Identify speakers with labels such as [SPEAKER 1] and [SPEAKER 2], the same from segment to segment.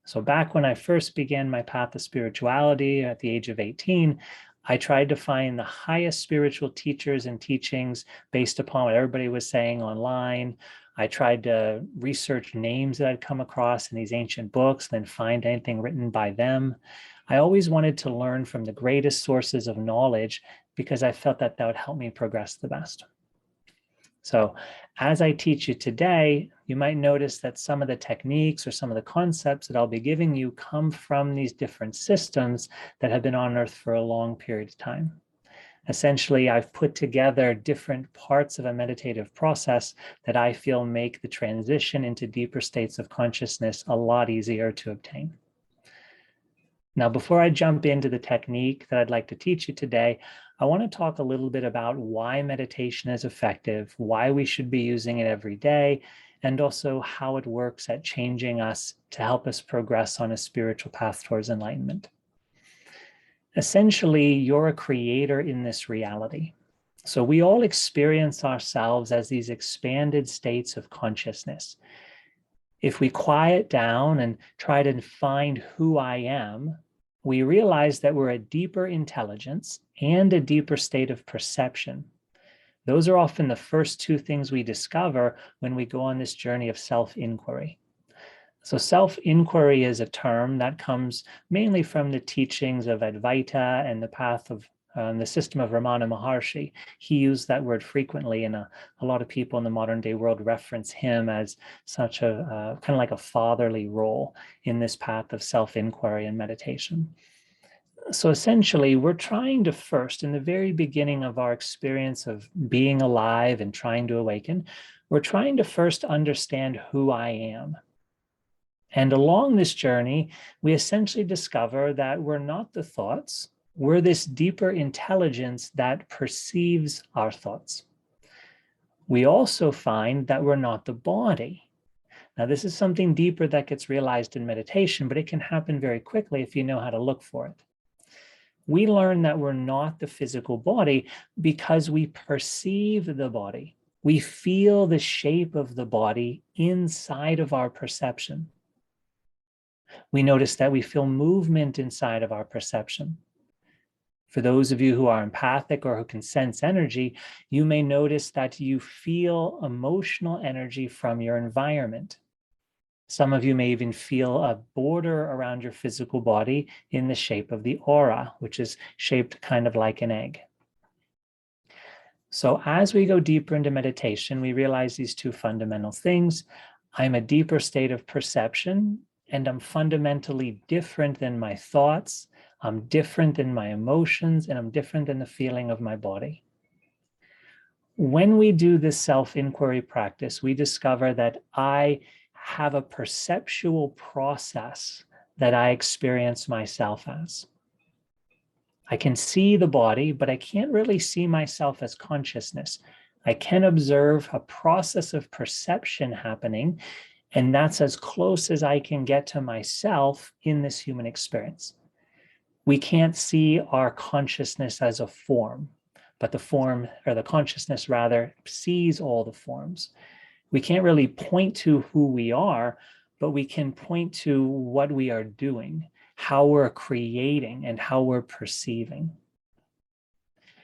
[SPEAKER 1] So back when I first began my path of spirituality at the age of 18, I tried to find the highest spiritual teachers and teachings based upon what everybody was saying online. I tried to research names that I'd come across in these ancient books, then find anything written by them. I always wanted to learn from the greatest sources of knowledge because I felt that that would help me progress the best. So as I teach you today, you might notice that some of the techniques or some of the concepts that I'll be giving you come from these different systems that have been on Earth for a long period of time. Essentially, I've put together different parts of a meditative process that I feel make the transition into deeper states of consciousness a lot easier to obtain. Now, before I jump into the technique that I'd like to teach you today, I want to talk a little bit about why meditation is effective, why we should be using it every day, and also how it works at changing us to help us progress on a spiritual path towards enlightenment. Essentially, you're a creator in this reality. So we all experience ourselves as these expanded states of consciousness. If we quiet down and try to find who I am, we realize that we're a deeper intelligence and a deeper state of perception. Those are often the first two things we discover when we go on this journey of self-inquiry. So self-inquiry is a term that comes mainly from the teachings of Advaita and the path of the system of Ramana Maharshi. He used that word frequently, and a lot of people in the modern day world reference him as such a kind of like a fatherly role in this path of self-inquiry and meditation. So essentially, we're trying to first, in the very beginning of our experience of being alive and trying to awaken, we're trying to first understand who I am. And along this journey, we essentially discover that we're not the thoughts, we're this deeper intelligence that perceives our thoughts. We also find that we're not the body. Now, this is something deeper that gets realized in meditation, but it can happen very quickly if you know how to look for it. We learn that we're not the physical body because we perceive the body. We feel the shape of the body inside of our perception. We notice that we feel movement inside of our perception. For those of you who are empathic or who can sense energy, you may notice that you feel emotional energy from your environment. Some of you may even feel a border around your physical body in the shape of the aura, which is shaped kind of like an egg. So as we go deeper into meditation, we realize these two fundamental things. I'm a deeper state of perception, and I'm fundamentally different than my thoughts. I'm different than my emotions, and I'm different than the feeling of my body. When we do this self-inquiry practice, we discover that I have a perceptual process that I experience myself as. I can see the body, but I can't really see myself as consciousness. I can observe a process of perception happening, and that's as close as I can get to myself in this human experience. We can't see our consciousness as a form, but the form, or the consciousness rather, sees all the forms. We can't really point to who we are, but we can point to what we are doing, how we're creating, and how we're perceiving.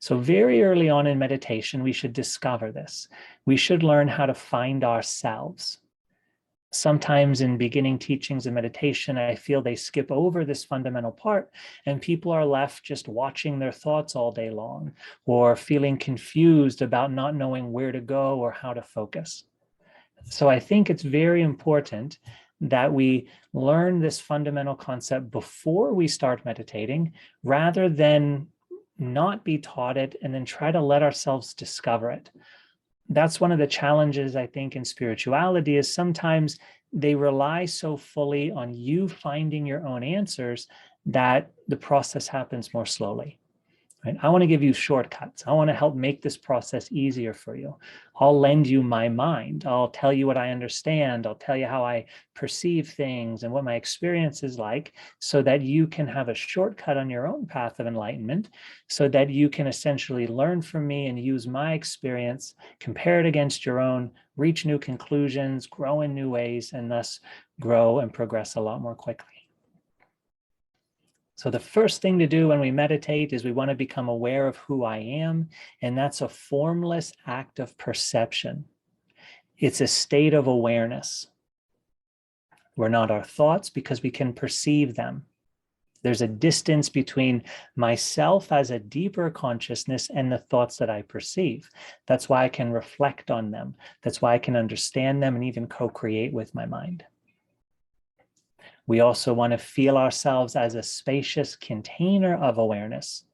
[SPEAKER 1] So very early on in meditation, we should discover this. We should learn how to find ourselves. Sometimes in beginning teachings of meditation, I feel they skip over this fundamental part, and people are left just watching their thoughts all day long, or feeling confused about not knowing where to go or how to focus. So I think it's very important that we learn this fundamental concept before we start meditating, rather than not be taught it and then try to let ourselves discover it. That's one of the challenges, I think, in spirituality, is sometimes they rely so fully on you finding your own answers that the process happens more slowly. right? I want to give you shortcuts. I want to help make this process easier for you. I'll lend you my mind. I'll tell you what I understand. I'll tell you how I perceive things and what my experience is like, so that you can have a shortcut on your own path of enlightenment, so that you can essentially learn from me and use my experience, compare it against your own, reach new conclusions, grow in new ways, and thus grow and progress a lot more quickly. So the first thing to do when we meditate is we want to become aware of who I am, and that's a formless act of perception. It's a state of awareness. We're not our thoughts because we can perceive them. There's a distance between myself as a deeper consciousness and the thoughts that I perceive. That's why I can reflect on them. That's why I can understand them and even co-create with my mind. We also want to feel ourselves as a spacious container of awareness.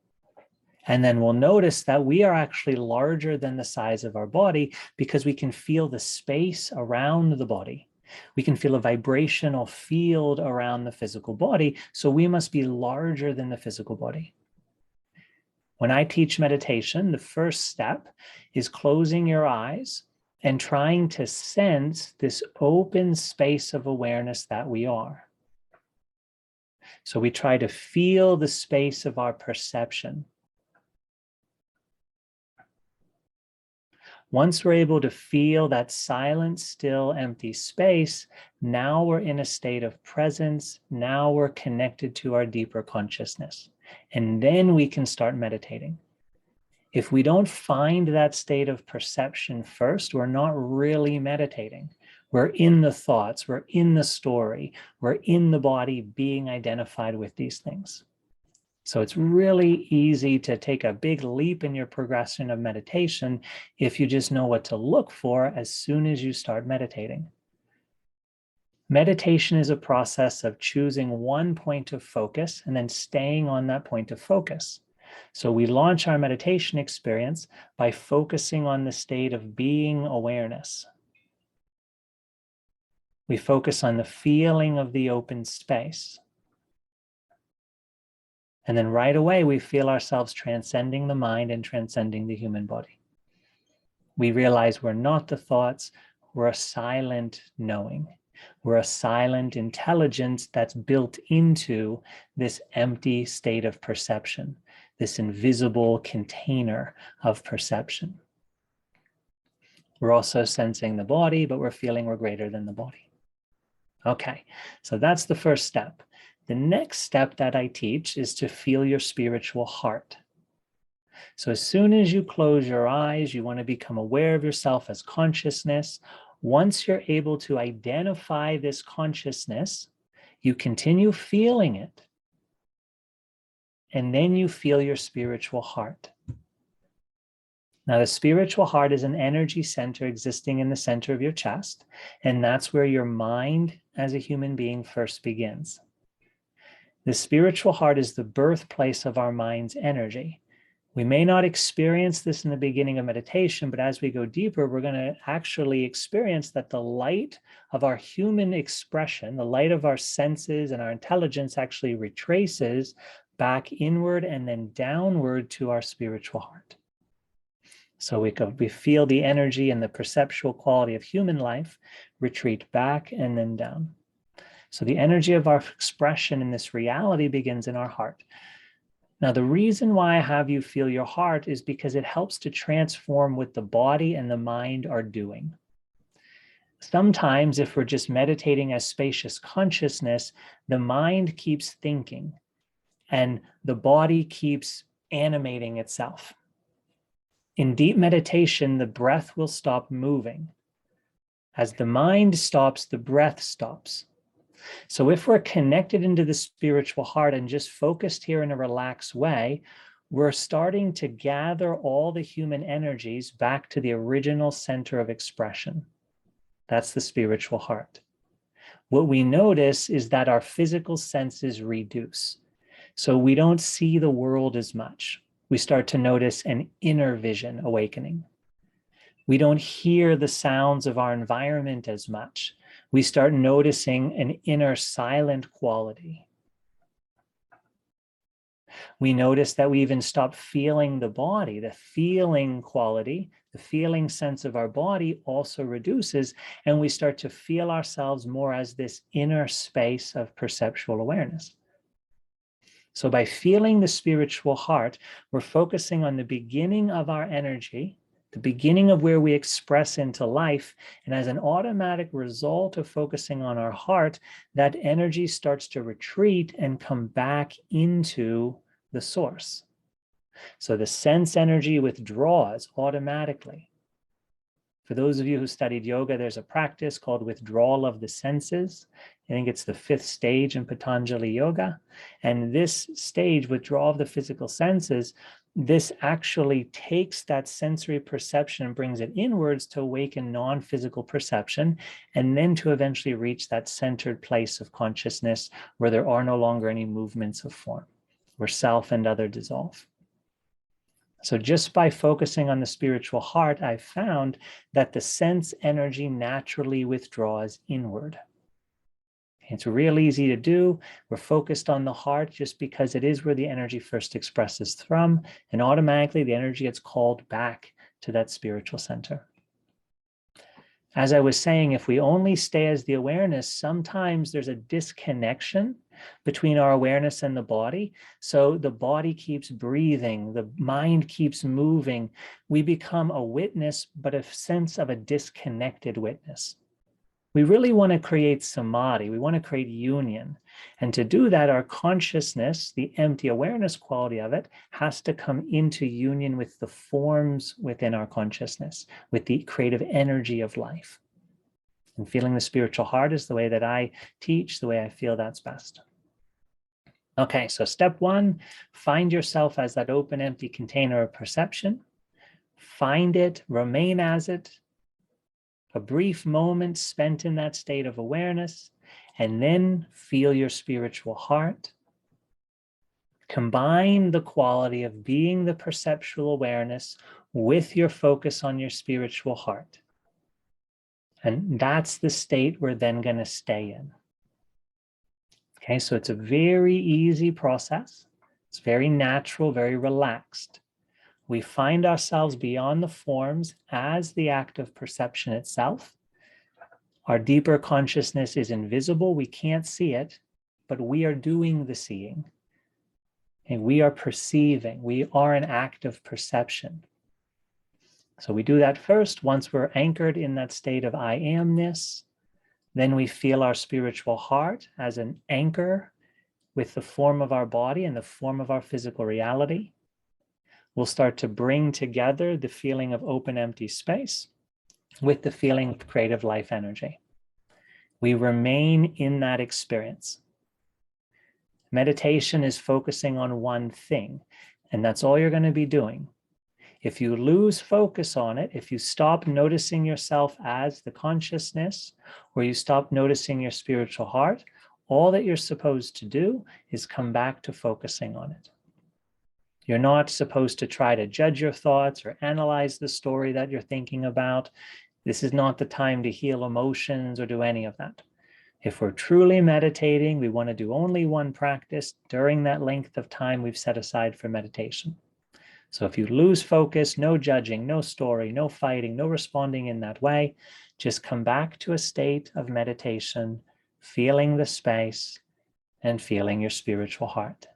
[SPEAKER 1] And then we'll notice that we are actually larger than the size of our body, because we can feel the space around the body. We can feel a vibrational field around the physical body. So we must be larger than the physical body. When I teach meditation, the first step is closing your eyes and trying to sense this open space of awareness that we are. So we try to feel the space of our perception. Once we're able to feel that silent, still, empty space, now we're in a state of presence. Now we're connected to our deeper consciousness. And then we can start meditating. If we don't find that state of perception first, we're not really meditating. We're in the thoughts, we're in the story, we're in the body being identified with these things. So it's really easy to take a big leap in your progression of meditation if you just know what to look for as soon as you start meditating. Meditation is a process of choosing one point of focus and then staying on that point of focus. So we launch our meditation experience by focusing on the state of being awareness. We focus on the feeling of the open space. And then right away, we feel ourselves transcending the mind and transcending the human body. We realize we're not the thoughts, we're a silent knowing. We're a silent intelligence that's built into this empty state of perception, this invisible container of perception. We're also sensing the body, but we're feeling we're greater than the body. Okay, so that's the first step. The next step that I teach is to feel your spiritual heart. So as soon as you close your eyes, you want to become aware of yourself as consciousness. Once you're able to identify this consciousness, you continue feeling it. And then you feel your spiritual heart. Now, the spiritual heart is an energy center existing in the center of your chest, and that's where your mind as a human being first begins. The spiritual heart is the birthplace of our mind's energy. We may not experience this in the beginning of meditation, but as we go deeper, we're going to actually experience that the light of our human expression, the light of our senses and our intelligence actually retraces back inward and then downward to our spiritual heart. So we feel the energy and the perceptual quality of human life retreat back and then down. So the energy of our expression in this reality begins in our heart. Now, the reason why I have you feel your heart is because it helps to transform what the body and the mind are doing. Sometimes, if we're just meditating as spacious consciousness, the mind keeps thinking and the body keeps animating itself. In deep meditation, the breath will stop moving. As the mind stops, the breath stops. So if we're connected into the spiritual heart and just focused here in a relaxed way, we're starting to gather all the human energies back to the original center of expression. That's the spiritual heart. What we notice is that our physical senses reduce. So we don't see the world as much. We start to notice an inner vision awakening. We don't hear the sounds of our environment as much. We start noticing an inner silent quality. We notice that we even stop feeling the body. The feeling quality, the feeling sense of our body also reduces, and we start to feel ourselves more as this inner space of perceptual awareness. So by feeling the spiritual heart, we're focusing on the beginning of our energy, the beginning of where we express into life. And as an automatic result of focusing on our heart, that energy starts to retreat and come back into the source. So the sense energy withdraws automatically. For those of you who studied yoga, there's a practice called withdrawal of the senses. I think it's the 5th stage in Patanjali Yoga. And this stage, withdrawal of the physical senses, this actually takes that sensory perception and brings it inwards to awaken non-physical perception, and then to eventually reach that centered place of consciousness where there are no longer any movements of form, where self and other dissolve. So just by focusing on the spiritual heart, I've found that the sense energy naturally withdraws inward. It's real easy to do. We're focused on the heart just because it is where the energy first expresses from, and automatically the energy gets called back to that spiritual center. As I was saying, if we only stay as the awareness, sometimes there's a disconnection between our awareness and the body. So the body keeps breathing, the mind keeps moving. We become a witness, but a sense of a disconnected witness. We really want to create samadhi. We want to create union. And to do that, our consciousness, the empty awareness quality of it, has to come into union with the forms within our consciousness, with the creative energy of life. And feeling the spiritual heart is the way that I teach, the way I feel that's best. Okay, so step 1, find yourself as that open, empty container of perception. Find it, remain as it. A brief moment spent in that state of awareness, and then feel your spiritual heart. Combine the quality of being the perceptual awareness with your focus on your spiritual heart. And that's the state we're then going to stay in. Okay, so it's a very easy process. It's very natural, very relaxed. We find ourselves beyond the forms as the act of perception itself. Our deeper consciousness is invisible. We can't see it, but we are doing the seeing. And we are perceiving. We are an act of perception. So we do that first. Once we're anchored in that state of I amness, then we feel our spiritual heart as an anchor with the form of our body and the form of our physical reality. We'll start to bring together the feeling of open, empty space with the feeling of creative life energy. We remain in that experience. Meditation is focusing on one thing, and that's all you're going to be doing. If you lose focus on it, if you stop noticing yourself as the consciousness, or you stop noticing your spiritual heart, all that you're supposed to do is come back to focusing on it. You're not supposed to try to judge your thoughts or analyze the story that you're thinking about. This is not the time to heal emotions or do any of that. If we're truly meditating, we want to do only one practice during that length of time we've set aside for meditation. So if you lose focus, no judging, no story, no fighting, no responding in that way, just come back to a state of meditation, feeling the space and feeling your spiritual heart.